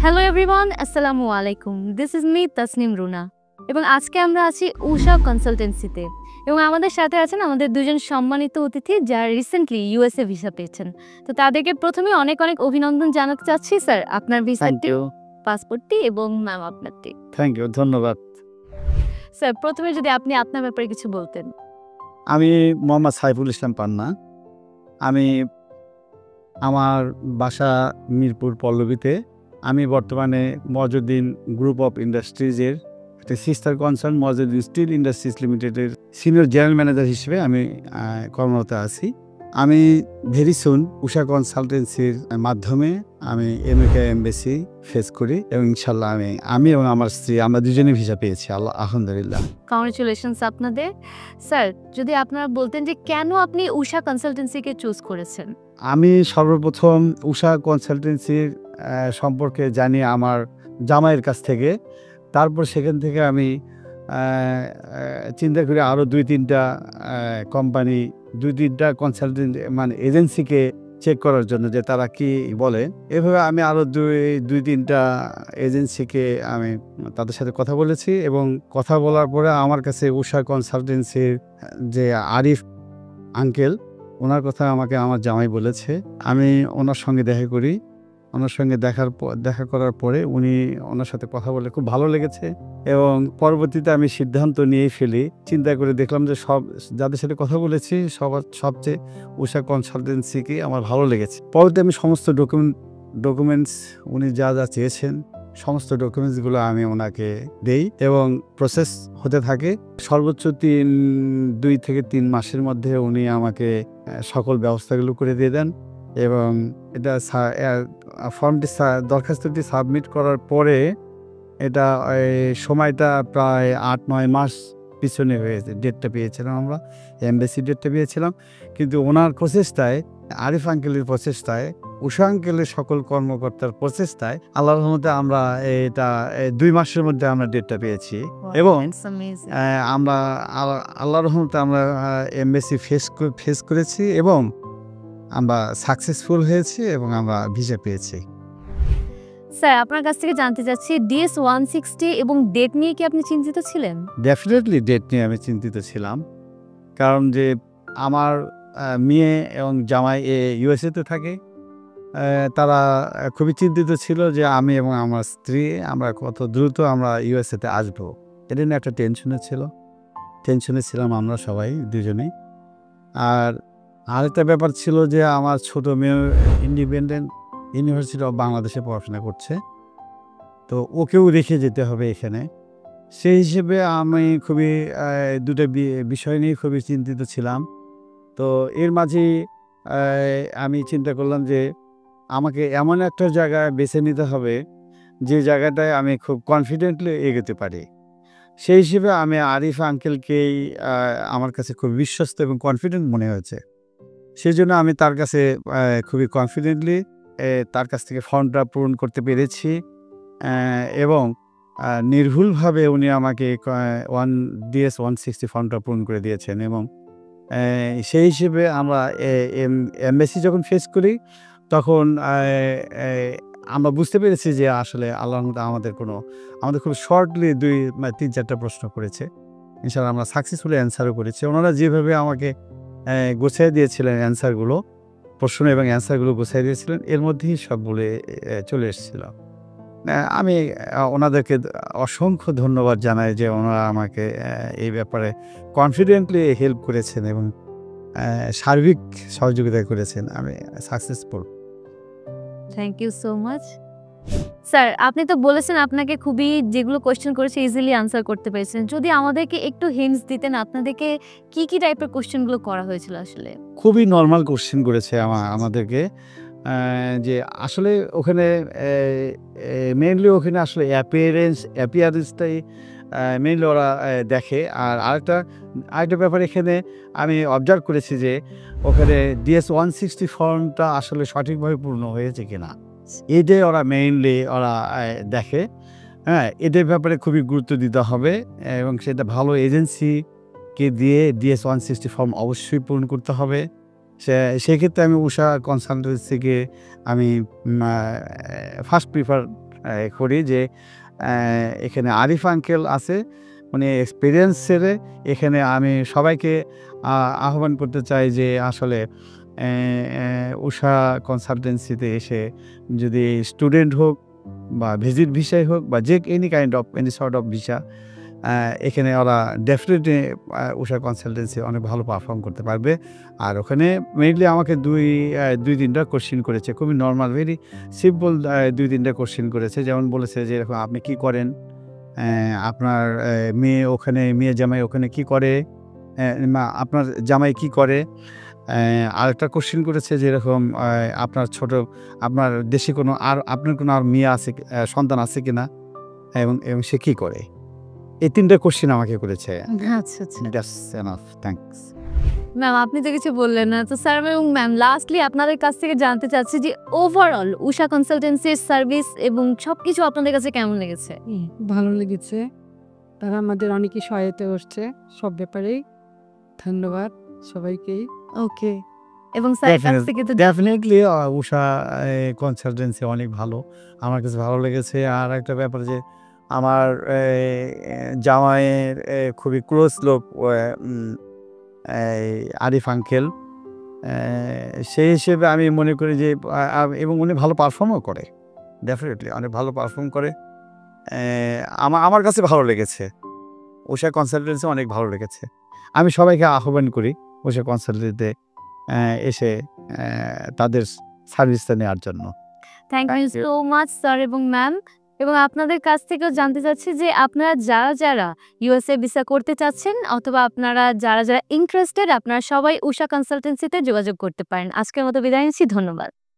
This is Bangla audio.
হ্যালো এভরিওয়ান, আসসালামু আলাইকুম। This is me Tasnim Runa এবং আজকে আমরা আছি উষা কনসালটেন্সিতে এবং আমাদের সাথে আছেন আমাদের দুজন সম্মানিত অতিথি যারা রিসেন্টলি ইউএসএ ভিসা পেয়েছেন। তো তাদেরকে প্রথমে অনেক অনেক অভিনন্দন জানাতে চাচ্ছি স্যার, আপনার ভিসাটি, পাসপোর্টটি এবং ম্যাম আপনারটি। থ্যাংক ইউ, ধন্যবাদ। স্যার প্রথমে যদি আপনি আপনার ব্যাপারে কিছু বলতেন। আমি মোহাম্মদ সাইফুল ইসলাম পান্না। আমি আমার বাসা মিরপুর পল্লবীতে। আমি বর্তমানে মজউদ্দিন গ্রুপ অফ ইন্ডাস্ট্রিজের একটা সিস্টার কনসার্ন মজউদ্দিন স্টিল ইন্ডাস্ট্রিজ লিমিটেডের সিনিয়র জেনারেল ম্যানেজার হিসেবে আমি কর্মরত আছি। আমি ভেরি সুন উষা কনসালটেন্সির মাধ্যমে আমি আমেরিকা এমবেসি ফেস করি এবং ইনশাল্লাহ আমি এবং আমার স্ত্রী আমরা দুজনে ভিসা পেয়েছি, আলহামদুলিল্লাহ। কংগ্রেচুলেশনস আপনাদের। স্যার যদি আপনারা বলতেন যে কেন আপনি উষা কনসালটেন্সিকে চুজ করেছেন। আমি সর্বপ্রথম উষা কনসালটেন্সির সম্পর্কে জানি আমার জামাইয়ের কাছ থেকে। তারপর সেখান থেকে আমি চিন্তা করি আরও 2-3টা কোম্পানি, 2-3টা কনসালটেন্ট মানে এজেন্সিকে চেক করার জন্য যে তারা কি বলে। এভাবে আমি আরও 2-3টা এজেন্সিকে আমি তাদের সাথে কথা বলেছি এবং কথা বলার পরে আমার কাছে উষা কনসালটেন্সির যে আরিফ আঙ্কেল, ওনার কথা আমাকে আমার জামাই বলেছে। আমি ওনার সঙ্গে দেখা করি। ওনার সঙ্গে দেখা করার পরে ওনার সাথে কথা বলে খুব ভালো লেগেছে এবং পরবর্তীতে আমি সিদ্ধান্ত নিয়েই ফেলি। চিন্তা করে দেখলাম যে যাদের সাথে কথা বলেছি সবচেয়ে উষা কনসালটেন্সিকে আমার ভালো লেগেছে। পরবর্তী আমি সমস্ত ডকুমেন্টস উনি যা চেয়েছেন সমস্ত ডকুমেন্টসগুলো আমি ওনাকে দেই এবং প্রসেস হতে থাকে। সর্বোচ্চ 2 থেকে 3 মাসের মধ্যে উনি আমাকে সকল ব্যবস্থাগুলো করে দিয়ে দেন এবং এটা ফর্মটি দরখাস্তটি সাবমিট করার পরে এটা সময়টা প্রায় 8-9 মাস পিছনে হয়েছে। ডেটটা পেয়েছিলাম আমরা, এমবেসি ডেটটা পেয়েছিলাম, কিন্তু ওনার প্রচেষ্টায়, আরিফ আঙ্কেলের প্রচেষ্টায়, উষা আঙ্কেলের সকল কর্মকর্তার প্রচেষ্টায় আল্লাহর রহমতে আমরা এটা 2 মাসের মধ্যে আমরা ডেটটা পেয়েছি এবং আমরা আল্লাহর রহমতে আমরা এমবেসি ফেস করেছি এবং আমরা সাকসেসফুল হয়েছি এবং আমরা ভিসা পেয়েছি। স্যার আপনার কাছ থেকে জানতে চাচ্ছি DS-160 এবং ডেট নিয়ে কি আপনি চিন্তিত ছিলেন? ডেফিনেটলি ডেট নিয়ে আমি চিন্তিত ছিলাম, কারণ যে আমার মেয়ে এবং জামাই ইউএসএতে থাকে। তারা খুবই চিন্তিত ছিল যে আমি এবং আমার স্ত্রী আমরা কত দ্রুত আমরা ইউএসএতে আসবো। এটা নিয়ে একটা টেনশনে ছিলাম আমরা সবাই দুজনেই। আর আরেকটা ব্যাপার ছিল যে আমার ছোট মেয়ে ইন্ডিপেন্ডেন্ট ইউনিভার্সিটি অফ বাংলাদেশে পড়াশোনা করছে, তো ওকেও রেখে যেতে হবে এখানে। সেই হিসেবে আমি খুবই 2টা বিষয় নিয়ে খুবই চিন্তিত ছিলাম। তো এর মাঝেই আমি চিন্তা করলাম যে আমাকে এমন একটা জায়গায় বেছে নিতে হবে যে জায়গাটায় আমি খুব কনফিডেন্টলি এগোতে পারি। সেই হিসেবে আমি আরিফ আঙ্কেলকেই আমার কাছে খুব বিশ্বস্ত এবং কনফিডেন্ট মনে হয়েছে। সেই জন্য আমি তার কাছে খুবই কনফিডেন্টলি তার কাছ থেকে ফর্মটা পূরণ করতে পেরেছি এবং নির্ভুলভাবে উনি আমাকে DS-160 ফর্মটা পূরণ করে দিয়েছেন এবং সেই হিসেবে আমরা এমবেসি যখন ফেস করি তখন আমরা বুঝতে পেরেছি যে আসলে আল্লাহর রহমতে আমাদের খুব শর্টলি 3-4টা প্রশ্ন করেছে। ইনশাআল্লাহ আমরা সাকসেসফুলি অ্যান্সারও করেছি। ওনারা যেভাবে আমাকে গোছাই দিয়েছিলেন প্রশ্ন এবং অ্যান্সারগুলো গোছাই দিয়েছিলেন, এর মধ্যেই সবগুলো চলে এসেছিল। আমি ওনাদেরকে অসংখ্য ধন্যবাদ জানাই যে ওনারা আমাকে এই ব্যাপারে কনফিডেন্টলি হেল্প করেছেন এবং সার্বিক সহযোগিতা করেছেন। আমি successful. Thank you so much. Sir আপনি তো বলেছেন আপনাকে খুবই যেগুলো কোয়েশ্চেন করেছে ইজিলি আনসার করতে পেরেছেন। যদি আমাদেরকে একটু হিন্টস দিতেন আপনাদেরকে কি টাইপের কোয়েশ্চেনগুলো করা হয়েছিল আসলে? খুবই নর্মাল কোয়েশ্চেন করেছে আমাদেরকে। যে আসলে ওখানে মেইনলি ওখানে আসলে অ্যাপিয়ারেন্সটাই মেইনলি ওরা দেখে। আর আরেকটা ব্যাপার এখানে আমি অবজার্ভ করেছি যে ওখানে DS-160 ফর্মটা আসলে সঠিকভাবে পূর্ণ হয়েছে কিনা, এটাই ওরা মেইনলি দেখে। হ্যাঁ, এটার ব্যাপারে খুবই গুরুত্ব দিতে হবে এবং সেটা ভালো এজেন্সিকে দিয়ে DS-160 ফর্ম অবশ্যই পূরণ করতে হবে। সেক্ষেত্রে আমি উষা কনসালটেন্সিকে আমি ফার্স্ট প্রিফার করি যে এখানে আরিফ আঙ্কেল আছে, উনি এক্সপিরিয়েন্স ছেড়ে এখানে আমি সবাইকে আহ্বান করতে চাই যে আসলে উষা কনসালটেন্সিতে এসে যদি স্টুডেন্ট হোক বা ভিজিট ভিসাই হোক বা যে এনি সর্ট অফ ভিসা, এখানে ওরা ডেফিনেটলি উষা কনসালটেন্সি অনেক ভালো পারফর্ম করতে পারবে। আর ওখানে মেইনলি আমাকে দুই তিনটা কোশ্চেন করেছে, খুবই নর্মাল ভেরি সিম্পল, দুই তিনটা কোশ্চেন করেছে। যেমন বলেছে যে এরকম আপনি কি করেন, আপনার মেয়ে জামাই ওখানে কি করে, আপনার জামাই কি করে। আরেকটা কোশ্চেন করেছে যে এরকম আপনার দেশে আপনার কোনো আর মেয়ে আছে, সন্তান আছে কিনা, এবং সে কি করে। এই তিনটা কোশ্চেন আমাকে করেছে। আচ্ছা আচ্ছা That's enough. Thanks. ম্যাম, আপনি তো কিছু বললেন না। তো স্যার এবং ম্যাম, লাস্টলি আপনাদের কাছ থেকে জানতে চাচ্ছি যে ওভারঅল উষা কনসালটেন্সির সার্ভিস এবং সবকিছু আপনাদের কাছে কেমন লেগেছে? ভালো লেগেছে। তারা আমাদের অনেকই সহায়তা করছে সব ব্যাপারেই। ধন্যবাদ সবাইকেই। ওকে। এবং স্যারের কাছ থেকে তো ডেফিনেটলি উষা কনসালটেন্সি অনেক ভালো, আমার কাছে ভালো লেগেছে। আর একটা ব্যাপার যে আমার জামাইয়ের খুবই ক্লোজ লোক আরিফ আঙ্কেল, সেই হিসেবে আমি মনে করি যে এবং উনি ভালো পারফর্মও করে, ডেফিনেটলি অনেক ভালো পারফর্ম করে। আমার কাছে ভালো লেগেছে, উষা কনসালটেন্সি অনেক ভালো লেগেছে। আমি সবাইকে আহ্বান করি উষা কনসালটেন্সিতে এসে তাদের সার্ভিসটা নেওয়ার জন্য। Thank you Thank you. So much sir এবং ম্যাম। এবং আপনাদের কাছ থেকেও জানতে চাচ্ছি যে আপনারা যারা ইউএসএ ভিসা করতে চাচ্ছেন অথবা আপনারা যারা ইন্টারেস্টেড, আপনারা সবাই উষা কনসালটেন্সিতে যোগাযোগ করতে পারেন। আজকের মতো বিদায় নিচ্ছি, ধন্যবাদ।